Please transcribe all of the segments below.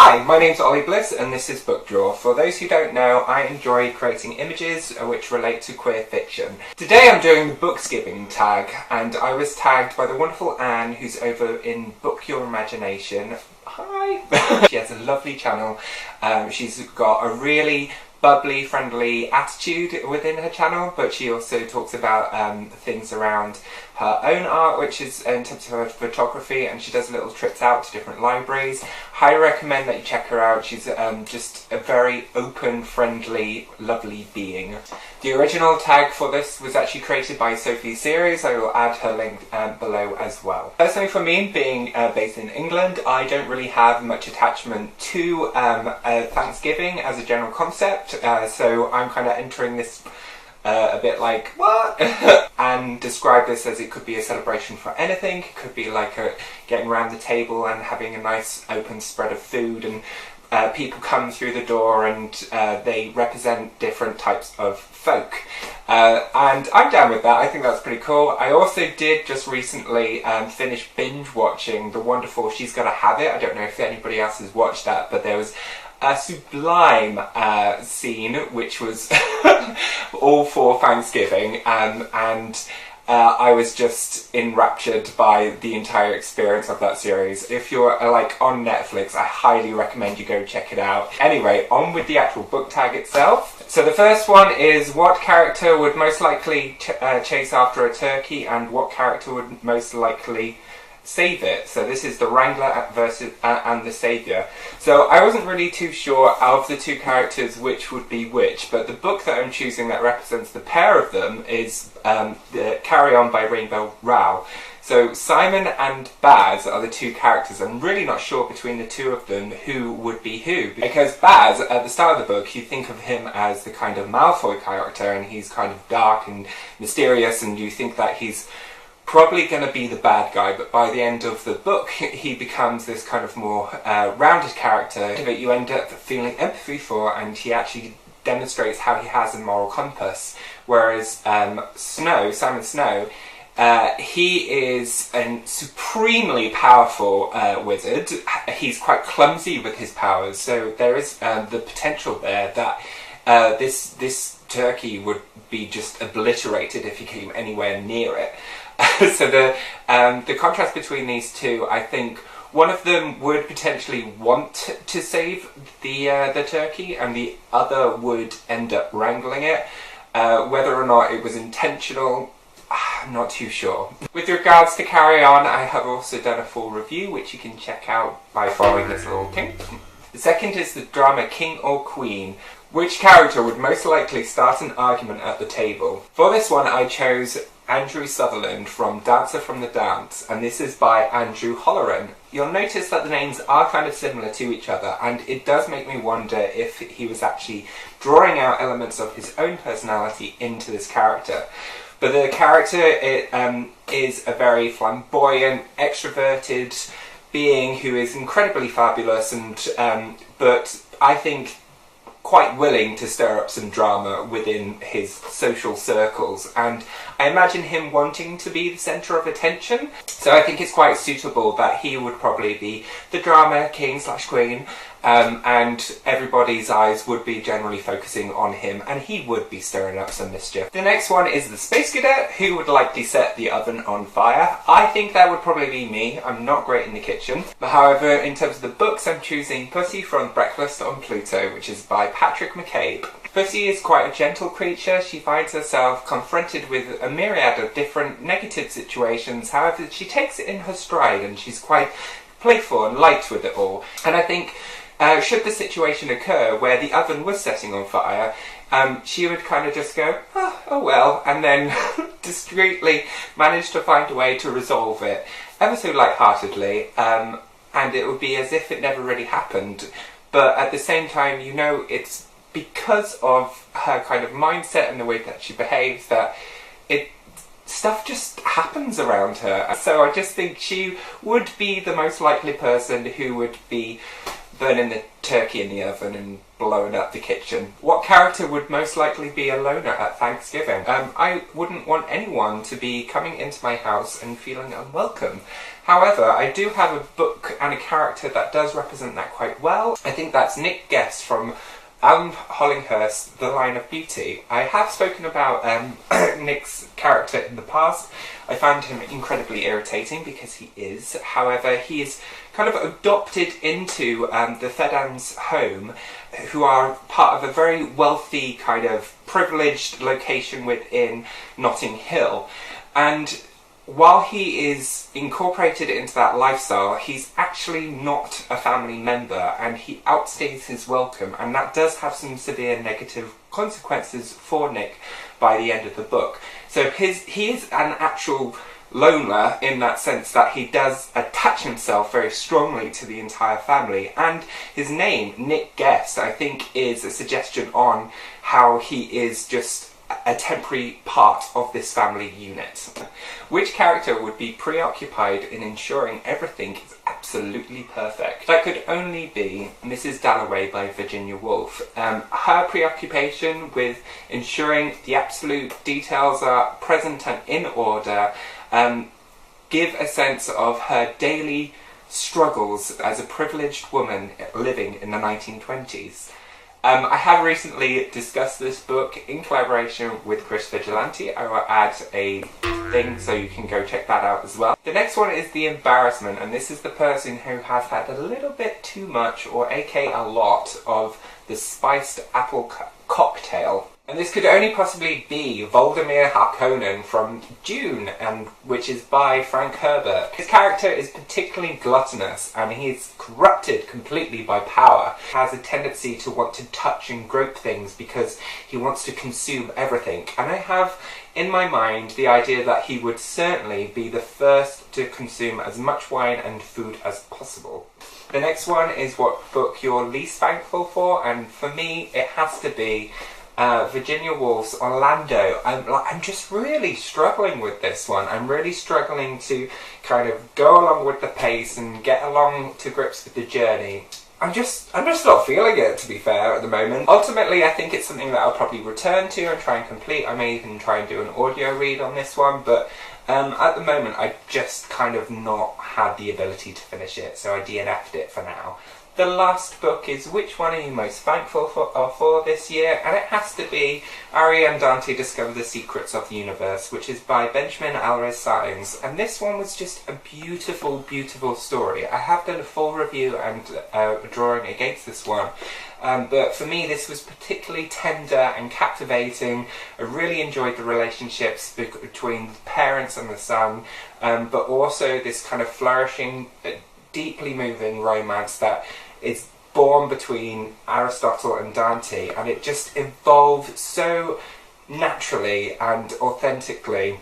Hi, my name's Ollie Bliss and this is Book Drawer. For those who don't know, I enjoy creating images which relate to queer fiction. Today I'm doing the Booksgiving tag, and I was tagged by the wonderful Anne who's over in Book Your Imagination. Hi! She has a lovely channel. She's got a really bubbly, friendly attitude within her channel, but she also talks about things around her own art, which is in terms of her photography, and she does little trips out to different libraries. Highly recommend that you check her out. She's just a very open, friendly, lovely being. The original tag for this was actually created by SophiesSeries. I will add her link below as well. Personally for me, being based in England, I don't really have much attachment to Thanksgiving as a general concept, so I'm kind of entering this a bit like, what? And describe this as it could be a celebration for anything. It could be like getting around the table and having a nice open spread of food, and people come through the door and they represent different types of folk. And I'm down with that. I think that's pretty cool. I also did just recently finish binge watching the wonderful She's Gotta Have It. I don't know if anybody else has watched that, but there was a sublime scene which was all for Thanksgiving, and I was just enraptured by the entire experience of that series. If you're like on Netflix, I highly recommend you go check it out. Anyway, on with the actual book tag itself. So the first one is, what character would most likely chase after a turkey, and what character would most likely save it? So this is the Wrangler versus and the Saviour. So I wasn't really too sure of the two characters which would be which, but the book that I'm choosing that represents the pair of them is the Carry On by Rainbow Rowell. So Simon and Baz are the two characters. I'm really not sure between the two of them who would be who, because Baz, at the start of the book, you think of him as the kind of Malfoy character, and he's kind of dark and mysterious, and you think that he's probably going to be the bad guy, but by the end of the book he becomes this kind of more rounded character that you end up feeling empathy for, and he actually demonstrates how he has a moral compass. Whereas Simon Snow, he is a supremely powerful wizard. He's quite clumsy with his powers, so there is the potential there that this turkey would be just obliterated if he came anywhere near it. So the contrast between these two, I think one of them would potentially want to save the turkey, and the other would end up wrangling it. Whether or not it was intentional, I'm not too sure. With regards to Carry On, I have also done a full review which you can check out by following this little thing. The second is the drama King or Queen. Which character would most likely start an argument at the table? For this one I chose Andrew Sutherland from Dancer from the Dance, and this is by Andrew Holloran. You'll notice that the names are kind of similar to each other, and it does make me wonder if he was actually drawing out elements of his own personality into this character. But the character is a very flamboyant, extroverted being who is incredibly fabulous, and but I think quite willing to stir up some drama within his social circles, and I imagine him wanting to be the centre of attention, so I think it's quite suitable that he would probably be the drama king/queen, and everybody's eyes would be generally focusing on him, and he would be stirring up some mischief. The next one is the Space Cadet, who would likely set the oven on fire. I think that would probably be me. I'm not great in the kitchen. But however, in terms of the books, I'm choosing Pussy from Breakfast on Pluto, which is by Patrick McCabe. Pussy is quite a gentle creature. She finds herself confronted with a myriad of different negative situations. However, she takes it in her stride, and she's quite playful and light with it all. And I think should the situation occur where the oven was setting on fire, she would kind of just go, oh well, and then discreetly manage to find a way to resolve it, ever so lightheartedly, and it would be as if it never really happened. But at the same time, you know, it's because of her kind of mindset and the way that she behaves that stuff just happens around her. So I just think she would be the most likely person who would be burning the turkey in the oven and blowing up the kitchen. What character would most likely be a loner at Thanksgiving? I wouldn't want anyone to be coming into my house and feeling unwelcome. However, I do have a book and a character that does represent that quite well. I think that's Nick Guest from Alan Hollinghurst's The Line of Beauty. I have spoken about Nick's character in the past. I found him incredibly irritating because he is. However, he is kind of adopted into the Fedans' home, who are part of a very wealthy, kind of privileged location within Notting Hill. And while he is incorporated into that lifestyle, he's actually not a family member and he outstays his welcome, and that does have some severe negative consequences for Nick by the end of the book. So he is an actual loner in that sense that he does attach himself very strongly to the entire family, and his name, Nick Guest, I think is a suggestion on how he is just a temporary part of this family unit. Which character would be preoccupied in ensuring everything is absolutely perfect? That could only be Mrs. Dalloway by Virginia Woolf. Her preoccupation with ensuring the absolute details are present and in order give a sense of her daily struggles as a privileged woman living in the 1920s. I have recently discussed this book in collaboration with Chris Vigilante. I will add a thing so you can go check that out as well. The next one is The Embarrassment, and this is the person who has had a little bit too much, or aka a lot, of the spiced apple cocktail. And this could only possibly be Voldemir Harkonnen from Dune, which is by Frank Herbert. His character is particularly gluttonous, and he's corrupted completely by power. He has a tendency to want to touch and grope things because he wants to consume everything. And I have in my mind the idea that he would certainly be the first to consume as much wine and food as possible. The next one is what book you're least thankful for, and for me it has to be Virginia Woolf's Orlando. I'm just really struggling with this one. I'm really struggling to kind of go along with the pace and get along to grips with the journey. I'm just not feeling it, to be fair, at the moment. Ultimately, I think it's something that I'll probably return to and try and complete. I may even try and do an audio read on this one, but at the moment I just kind of not had the ability to finish it, so I DNF'd it for now. The last book is Which One Are You Most Thankful for this year? And it has to be Ari and Dante Discover the Secrets of the Universe, which is by Benjamin Alvarez Saenz. And this one was just a beautiful, beautiful story. I have done a full review and a drawing against this one. But for me, this was particularly tender and captivating. I really enjoyed the relationships between the parents and the son, but also this kind of flourishing, deeply moving romance that is born between Aristotle and Dante, and it just evolved so naturally and authentically.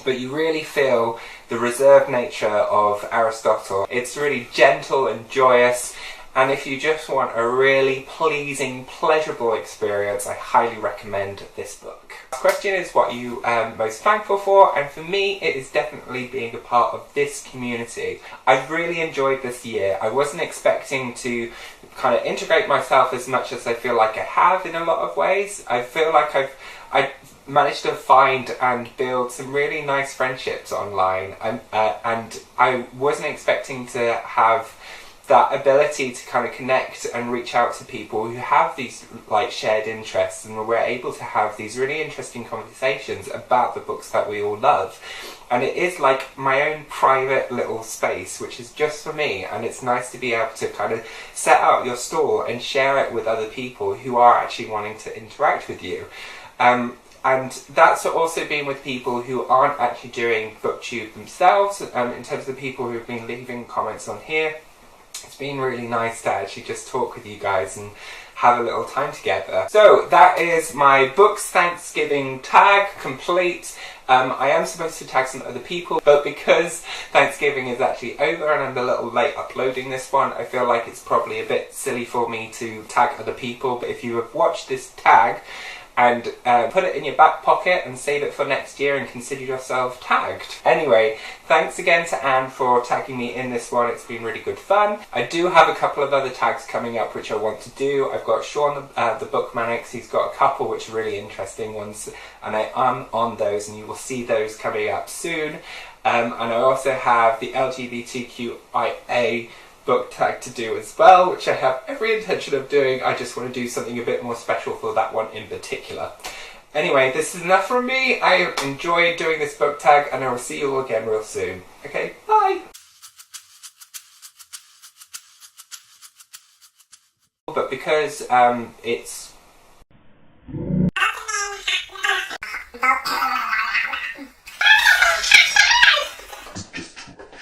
But you really feel the reserved nature of Aristotle. It's really gentle and joyous, and if you just want a really pleasing, pleasurable experience, I highly recommend this book. The question is what you most thankful for, and for me it is definitely being a part of this community. I've really enjoyed this year. I wasn't expecting to kind of integrate myself as much as I feel like I have in a lot of ways. I feel like I've managed to find and build some really nice friendships online, and I wasn't expecting to have that ability to kind of connect and reach out to people who have these like shared interests, and we're able to have these really interesting conversations about the books that we all love. And it is like my own private little space, which is just for me, and it's nice to be able to kind of set out your stall and share it with other people who are actually wanting to interact with you. And that's also been with people who aren't actually doing BookTube themselves, in terms of the people who've been leaving comments on here. It's been really nice to actually just talk with you guys and have a little time together. So that is my books Thanksgiving tag complete. I am supposed to tag some other people, but because Thanksgiving is actually over and I'm a little late uploading this one, I feel like it's probably a bit silly for me to tag other people. But if you have watched this tag and put it in your back pocket and save it for next year and consider yourself tagged. Anyway, thanks again to Anne for tagging me in this one. It's been really good fun. I do have a couple of other tags coming up which I want to do. I've got Sean the Bookmanics. He's got a couple which are really interesting ones, and I am on those, and you will see those coming up soon. And I also have the LGBTQIA book tag to do as well, which I have every intention of doing. I just want to do something a bit more special for that one in particular. Anyway, this is enough from me. I enjoyed doing this book tag, and I will see you all again real soon. Okay, bye! But because it's